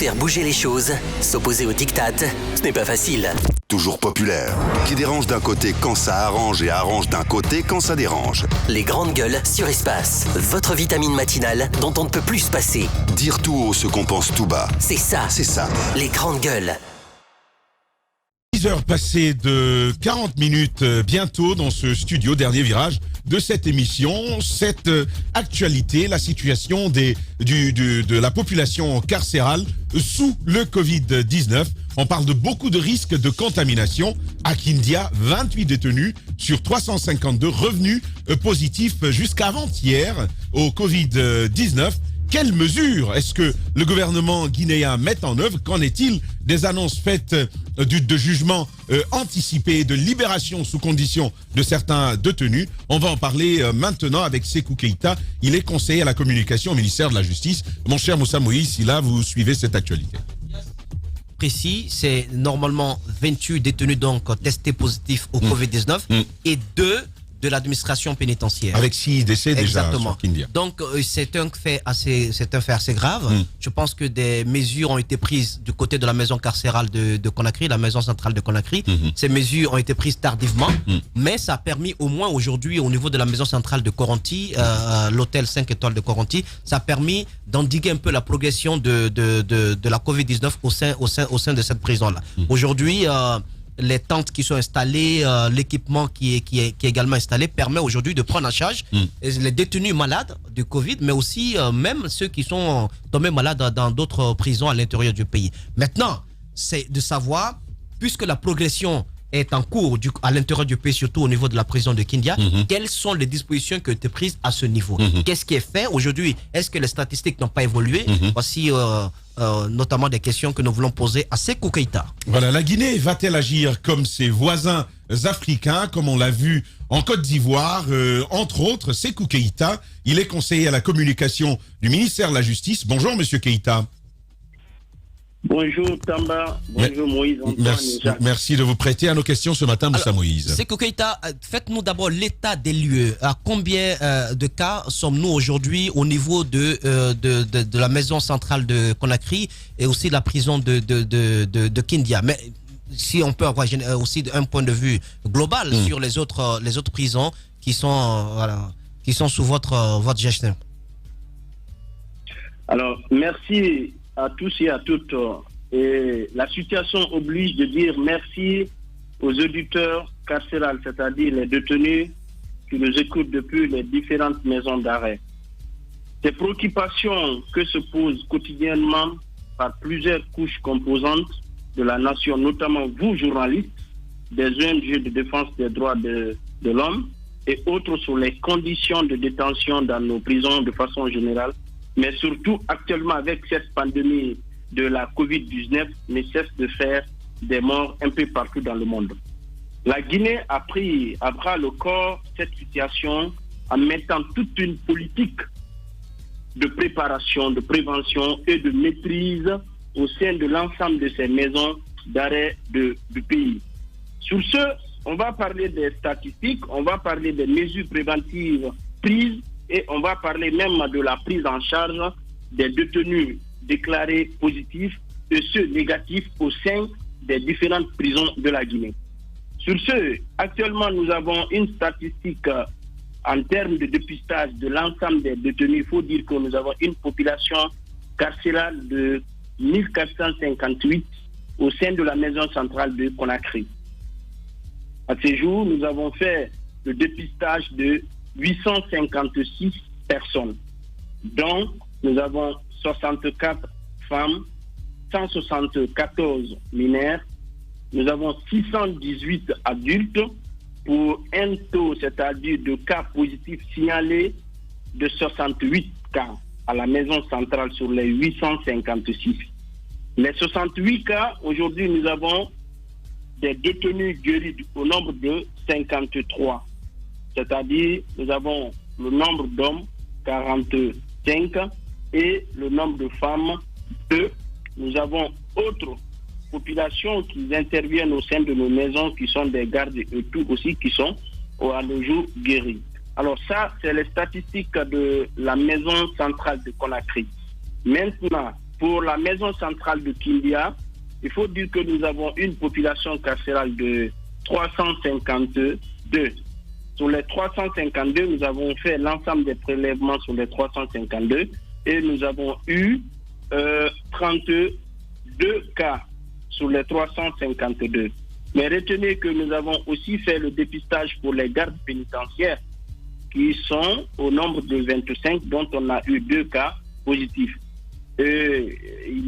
Faire bouger les choses, s'opposer aux diktats, ce n'est pas facile. Toujours populaire, qui dérange d'un côté quand ça arrange et arrange d'un côté quand ça dérange. Les grandes gueules sur Espace. Votre vitamine matinale dont on ne peut plus se passer. Dire tout haut ce qu'on pense tout bas. C'est ça. Les grandes gueules. 10 heures passées de 40 minutes bientôt dans ce studio, dernier virage de cette émission. Cette actualité, la situation de la population carcérale sous le Covid-19. On parle de beaucoup de risques de contamination. À Kindia, 28 détenus sur 352 revenus positifs jusqu'à avant-hier au Covid-19. Quelles mesures est-ce que le gouvernement guinéen met en œuvre? Qu'en est-il des annonces faites de jugement anticipé, de libération sous condition de certains détenus? On va en parler maintenant avec Sékou Keïta. Il est conseiller à la communication au ministère de la Justice. Mon cher Moussa Moïse, si là vous suivez cette actualité. Précis, c'est normalement 28 détenus donc testés positifs au Covid-19 et 2 de l'administration pénitentiaire. Avec 6 décès déjà. Exactement. Sur Kindia. Donc c'est un fait assez grave. Je pense que des mesures ont été prises du côté de la maison carcérale de Conakry, la maison centrale de Conakry. Ces mesures ont été prises tardivement, mais ça a permis au moins aujourd'hui au niveau de la maison centrale de Koronti, l'hôtel 5 étoiles de Koronti, ça a permis d'endiguer un peu la progression de la Covid-19 au sein de cette prison-là. Aujourd'hui, les tentes qui sont installées, l'équipement qui est également installé permet aujourd'hui de prendre en charge les détenus malades du Covid, mais aussi même ceux qui sont tombés malades dans d'autres prisons à l'intérieur du pays. Maintenant, c'est de savoir, puisque la progression est en cours à l'intérieur du pays, surtout au niveau de la prison de Kindia, quelles sont les dispositions qui ont été prises à ce niveau? Qu'est-ce qui est fait aujourd'hui? Est-ce que les statistiques n'ont pas évolué? Voici notamment des questions que nous voulons poser à Sékou Keïta. Voilà, la Guinée va-t-elle agir comme ses voisins africains, comme on l'a vu en Côte d'Ivoire, entre autres? Sékou Keïta, il est conseiller à la communication du ministère de la Justice. Bonjour Monsieur Keïta. Bonjour Tamba, bonjour Moïse. Merci de vous prêter à nos questions ce matin, Moussa Moïse. Sékou Keïta, faites-nous d'abord l'état des lieux. À combien de cas sommes-nous aujourd'hui au niveau de la maison centrale de Conakry et aussi de la prison de Kindia? Mais si on peut avoir aussi un point de vue global sur les autres prisons qui sont sous votre gestion. Alors, merci à tous et à toutes. Et la situation oblige de dire merci aux auditeurs carcérales, c'est-à-dire les détenus qui nous écoutent depuis les différentes maisons d'arrêt. Ces préoccupations que se posent quotidiennement par plusieurs couches composantes de la nation, notamment vous, journalistes, des ONG de défense des droits de l'homme et autres sur les conditions de détention dans nos prisons de façon générale, mais surtout actuellement avec cette pandémie de la Covid-19 ne cesse de faire des morts un peu partout dans le monde. La Guinée a pris à bras le corps cette situation en mettant toute une politique de préparation, de prévention et de maîtrise au sein de l'ensemble de ces maisons d'arrêt du pays. Sur ce, on va parler des statistiques, on va parler des mesures préventives prises et on va parler même de la prise en charge des détenus déclarés positifs et ceux négatifs au sein des différentes prisons de la Guinée. Sur ce, actuellement, nous avons une statistique en termes de dépistage de l'ensemble des détenus. Il faut dire que nous avons une population carcérale de 1458 au sein de la maison centrale de Conakry. À ce jour, nous avons fait le dépistage de 856 personnes, dont nous avons 64 femmes, 174 mineurs, nous avons 618 adultes pour un taux, c'est-à-dire de cas positifs signalés de 68 cas à la maison centrale sur les 856. Les 68 cas, aujourd'hui nous avons des détenus guéris au nombre de 53. C'est-à-dire, nous avons le nombre d'hommes, 45, et le nombre de femmes, 2. Nous avons autres populations qui interviennent au sein de nos maisons, qui sont des gardes et tout aussi, qui sont à le jour guéris. Alors ça, c'est les statistiques de la maison centrale de Conakry. Maintenant, pour la maison centrale de Kindia, il faut dire que nous avons une population carcérale de 352. Sur les 352, nous avons fait l'ensemble des prélèvements sur les 352 et nous avons eu 32 cas sur les 352. Mais retenez que nous avons aussi fait le dépistage pour les gardes pénitentiaires qui sont au nombre de 25, dont on a eu 2 cas positifs. Et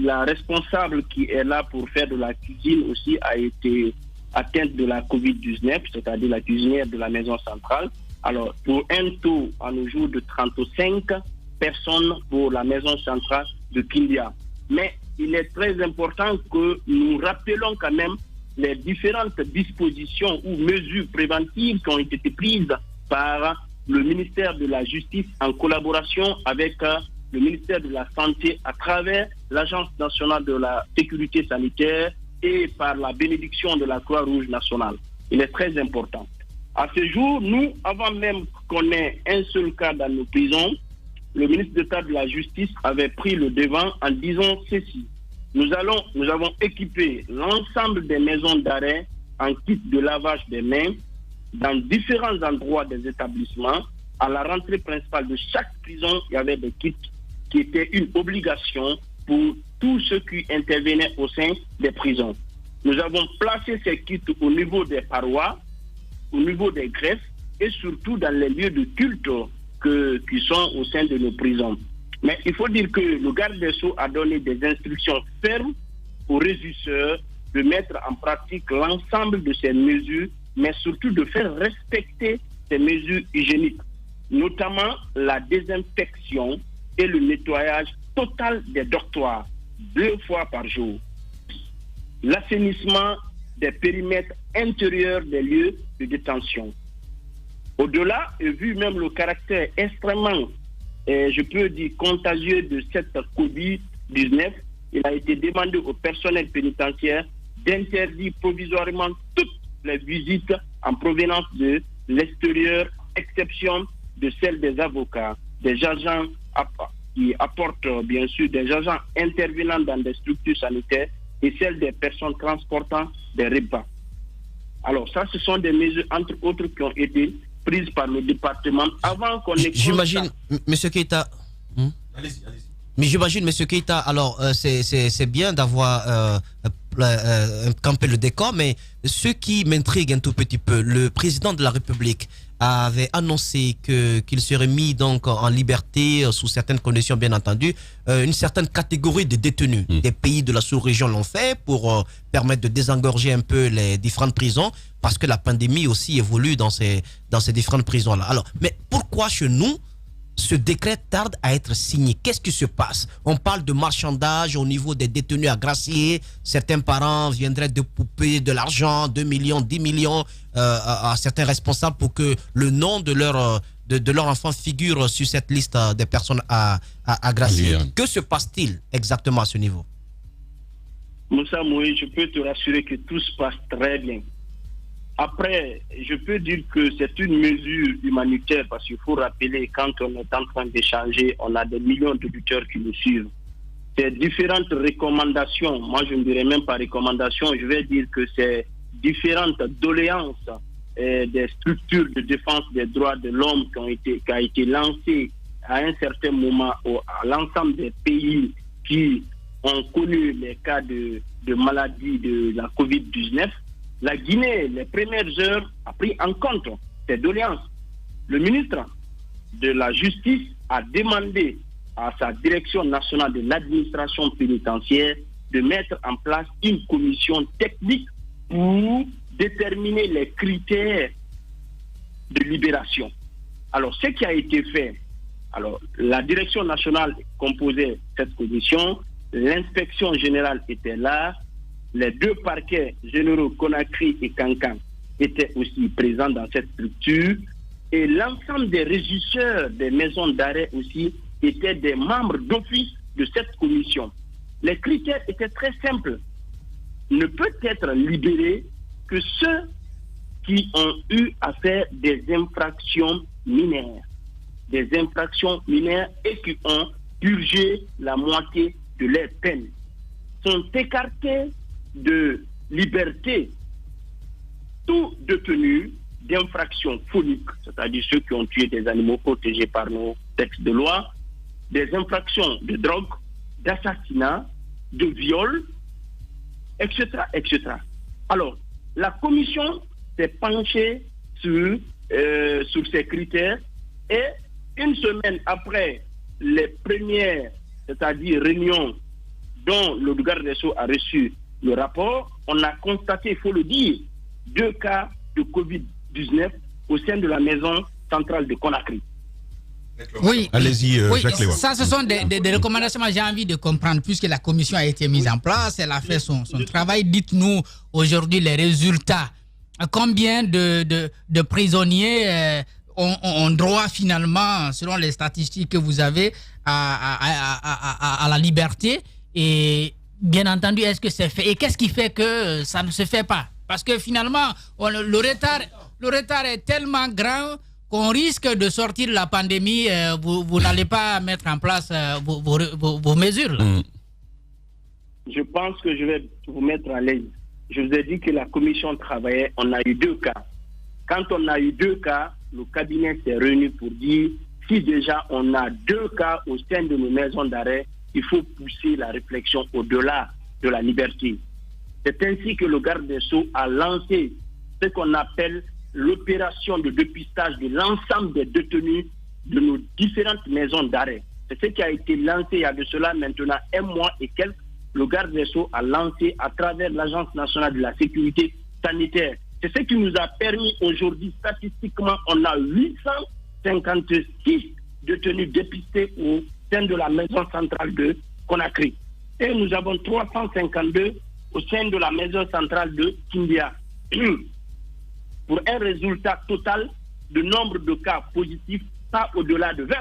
la responsable qui est là pour faire de la cuisine aussi a été atteinte de la Covid-19, c'est-à-dire la cuisinière de la maison centrale. Alors, pour un taux à nos jours de 35 personnes pour la maison centrale de Kindia. Mais il est très important que nous rappelons quand même les différentes dispositions ou mesures préventives qui ont été prises par le ministère de la Justice en collaboration avec le ministère de la Santé à travers l'Agence nationale de la sécurité sanitaire et par la bénédiction de la Croix-Rouge nationale. Il est très important. À ce jour, nous, avant même qu'on ait un seul cas dans nos prisons, le ministre d'État de la Justice avait pris le devant en disant ceci. Nous avons équipé l'ensemble des maisons d'arrêt en kit de lavage des mains dans différents endroits des établissements. À la rentrée principale de chaque prison, il y avait des kits qui étaient une obligation pour tous ceux qui intervenaient au sein des prisons. Nous avons placé ces kits au niveau des parois, au niveau des greffes et surtout dans les lieux de culte qui sont au sein de nos prisons. Mais il faut dire que le garde des Sceaux a donné des instructions fermes aux régisseurs de mettre en pratique l'ensemble de ces mesures, mais surtout de faire respecter ces mesures hygiéniques, notamment la désinfection et le nettoyage total des dortoirs 2 fois par jour, l'assainissement des périmètres intérieurs des lieux de détention. Au-delà, et vu même le caractère extrêmement, je peux dire, contagieux de cette Covid-19, il a été demandé au personnel pénitentiaire d'interdire provisoirement toutes les visites en provenance de l'extérieur, exception de celles des avocats, des agents qui apportent bien sûr des agents intervenant dans des structures sanitaires et celles des personnes transportant des repas. Alors ça, ce sont des mesures, entre autres, qui ont été prises par le département avant qu'on ait... J'imagine, M. Keita... Allez-y. Mais j'imagine, M. Keita, alors c'est bien d'avoir campé le décor, mais ce qui m'intrigue un tout petit peu, le président de la République avait annoncé qu'il serait mis donc en liberté sous certaines conditions, bien entendu, une certaine catégorie de détenus. Des pays de la sous-région l'ont fait pour permettre de désengorger un peu les différentes prisons, parce que la pandémie aussi évolue dans ces différentes prisons-là. Alors, mais pourquoi chez nous ce décret tarde à être signé? Qu'est-ce qui se passe? On parle de marchandage au niveau des détenus à gracier. Certains parents viendraient de pouper de l'argent, 2 millions, 10 millions à certains responsables pour que le nom de leur enfant figure sur cette liste des personnes à gracier. Que se passe-t-il exactement à ce niveau? Moussa Moïse, je peux te rassurer que tout se passe très bien. Après, je peux dire que c'est une mesure humanitaire parce qu'il faut rappeler, quand on est en train d'échanger, on a des millions d'auditeurs qui nous suivent. Ces différentes recommandations, moi je ne dirais même pas recommandations, je vais dire que c'est différentes doléances des structures de défense des droits de l'homme qui a été lancée à un certain moment à l'ensemble des pays qui ont connu les cas de maladie de la Covid-19. La Guinée, les premières heures, a pris en compte ces doléances. Le ministre de la Justice a demandé à sa direction nationale de l'administration pénitentiaire de mettre en place une commission technique pour déterminer les critères de libération. Alors, ce qui a été fait, alors la direction nationale composait cette commission, l'inspection générale était là, les 2 parquets généraux Conakry et Kankan étaient aussi présents dans cette structure et l'ensemble des régisseurs des maisons d'arrêt aussi étaient des membres d'office de cette commission. Les critères étaient très simples. Ne peut être libéré que ceux qui ont eu à faire des infractions mineures et qui ont purgé la moitié de leur peine, sont écartés de liberté tout détenu d'infractions phoniques, c'est-à-dire ceux qui ont tué des animaux protégés par nos textes de loi, des infractions de drogue, d'assassinat, de viol, etc., etc. Alors, la commission s'est penchée sur ces critères et une semaine après les premières, c'est-à-dire réunions dont le garde des Sceaux a reçu le rapport, on a constaté, il faut le dire, 2 cas de Covid-19 au sein de la maison centrale de Conakry. Oui, allez-y, oui, Jacques Léois. ça, ce sont des recommandations que j'ai envie de comprendre, puisque la commission a été mise en place, elle a fait son travail. Dites-nous aujourd'hui les résultats. Combien de prisonniers ont droit finalement, selon les statistiques que vous avez, à la liberté? Et bien entendu, est-ce que c'est fait? Et qu'est-ce qui fait que ça ne se fait pas? Parce que finalement, le retard est tellement grand qu'on risque de sortir de la pandémie, vous n'allez pas mettre en place vos mesures. Je pense que je vais vous mettre à l'aise. Je vous ai dit que la commission travaillait, on a eu 2 cas. Quand on a eu 2 cas, le cabinet s'est réuni pour dire si déjà on a 2 cas au sein de nos maisons d'arrêt, il faut pousser la réflexion au-delà de la liberté. C'est ainsi que le garde des Sceaux a lancé ce qu'on appelle l'opération de dépistage de l'ensemble des détenus de nos différentes maisons d'arrêt. C'est ce qui a été lancé il y a de cela maintenant 1 mois et quelques. Le garde des Sceaux a lancé à travers l'Agence nationale de la sécurité sanitaire. C'est ce qui nous a permis aujourd'hui, statistiquement, on a 856 détenus dépistés au sein de la maison centrale de Conakry. Et nous avons 352 au sein de la maison centrale de Kindia. Pour un résultat total de nombre de cas positifs, pas au-delà de 20.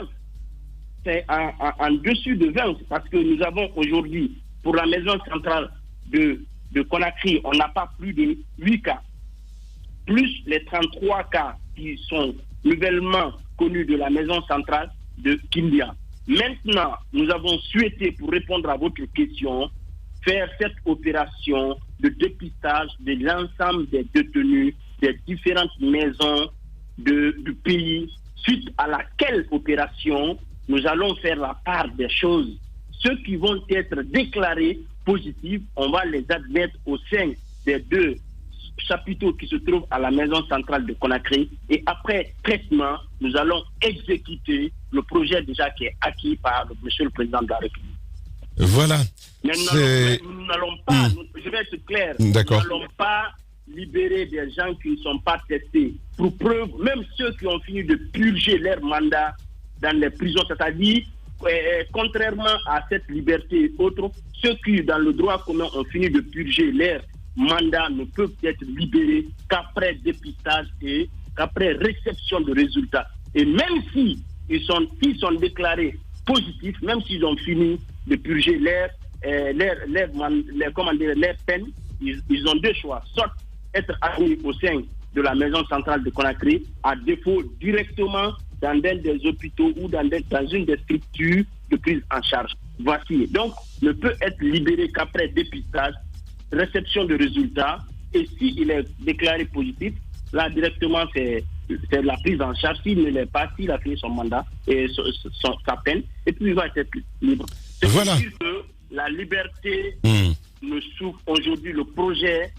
C'est en dessus de 20, parce que nous avons aujourd'hui, pour la maison centrale de Conakry, on n'a pas plus de 8 cas, plus les 33 cas qui sont nouvellement connus de la maison centrale de Kindia. Maintenant, nous avons souhaité, pour répondre à votre question, faire cette opération de dépistage de l'ensemble des détenus des différentes maisons du pays, suite à laquelle opération nous allons faire la part des choses. Ceux qui vont être déclarés positifs, on va les admettre au sein des 2 chapiteaux qui se trouvent à la maison centrale de Conakry. Et après traitement, nous allons exécuter le projet déjà qui est acquis par monsieur le Président de la République. Voilà. Maintenant, nous n'allons pas, je vais être clair, nous n'allons pas libérer des gens qui ne sont pas testés. Pour preuve, même ceux qui ont fini de purger leur mandat dans les prisons, c'est-à-dire, contrairement à cette liberté et autres, ceux qui, dans le droit commun, ont fini de purger leur mandat ne peuvent être libérés qu'après dépistage et qu'après réception de résultats. Et même si ils sont déclarés positifs, même s'ils ont fini de purger leur peine, ils ont 2 choix. Soit être admis au sein de la maison centrale de Conakry, à défaut directement dans des hôpitaux ou dans une des structures de prise en charge. Voici. Donc, ne peut être libéré qu'après dépistage, réception de résultats, et s'il est déclaré positif, là directement c'est la prise en charge. S'il ne l'est pas, s'il a fini son mandat et sa peine, et puis il va être libre. C'est pour dire que la liberté ne souffre aujourd'hui, le projet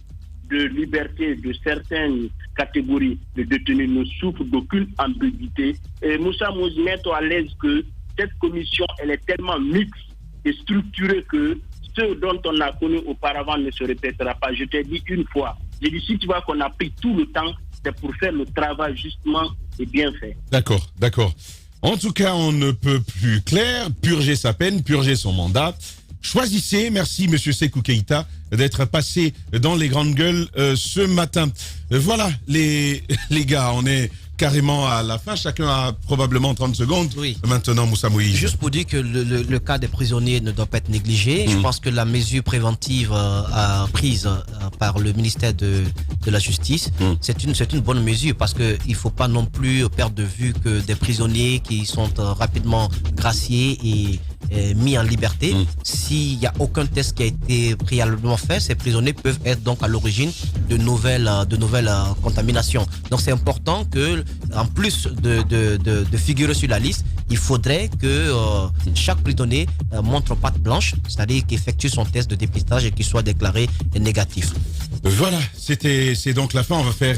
de liberté de certaines catégories de détenus ne souffre d'aucune ambiguïté. Et Moussa Mouzi, mets-toi à l'aise que cette commission, elle est tellement mixte et structurée que ce dont on a connu auparavant ne se répétera pas. Je t'ai dit une fois, j'ai dit si tu vois qu'on a pris tout le temps, c'est pour faire le travail justement et bien fait. D'accord. En tout cas, on ne peut plus clair, purger sa peine, purger son mandat. Choisissez, merci Monsieur Sékou Keïta d'être passé dans les grandes gueules ce matin. Voilà les gars, on est carrément à la fin, chacun a probablement 30 secondes. Oui. Maintenant, Moussa Moïse. Juste pour dire que le cas des prisonniers ne doit pas être négligé. Je pense que la mesure préventive prise par le ministère de la Justice. C'est une bonne mesure parce qu'il ne faut pas non plus perdre de vue que des prisonniers qui sont rapidement graciés et mis en liberté. S'il n'y a aucun test qui a été préalablement fait, ces prisonniers peuvent être donc à l'origine de nouvelles contaminations. Donc c'est important que, en plus de figurer sur la liste, il faudrait que chaque prisonnier montre patte blanche, c'est-à-dire qu'il effectue son test de dépistage et qu'il soit déclaré négatif. Voilà, c'est donc la fin. On va faire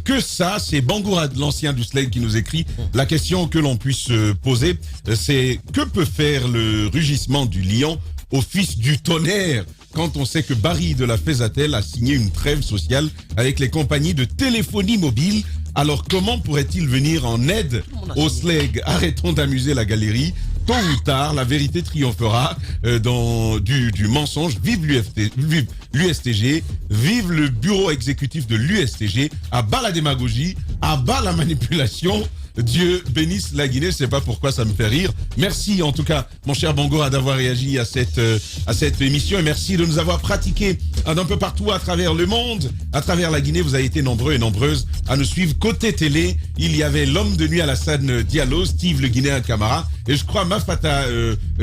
que ça. C'est Bangoura, l'ancien du SLEG, qui nous écrit. La question que l'on puisse poser, c'est que peut faire le rugissement du lion au fils du tonnerre quand on sait que Barry de la Faisatel a signé une trêve sociale avec les compagnies de téléphonie mobile. Alors comment pourrait-il venir en aide au SLEG? Arrêtons d'amuser la galerie. Tôt ou tard, la vérité triomphera du mensonge. Vive l'USTG, vive le bureau exécutif de l'USTG, à bas la démagogie, à bas la manipulation. Dieu bénisse la Guinée, je sais pas pourquoi ça me fait rire. Merci en tout cas, mon cher Bangoura, d'avoir réagi à cette émission et merci de nous avoir pratiqué d'un peu partout à travers le monde, à travers la Guinée. Vous avez été nombreux et nombreuses à nous suivre. Côté télé, il y avait l'homme de nuit Alassane Diallo, Steve le Guinéen Camara et je crois Mafata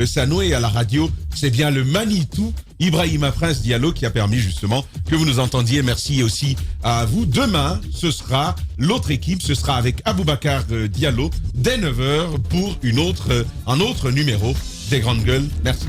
Sanoé à la radio. C'est bien le Manitou Ibrahima Prince Diallo qui a permis justement que vous nous entendiez. Merci aussi à vous. Demain, ce sera l'autre équipe, ce sera avec Aboubacar Diallo dès 9h pour un autre numéro des Grandes Gueules. Merci.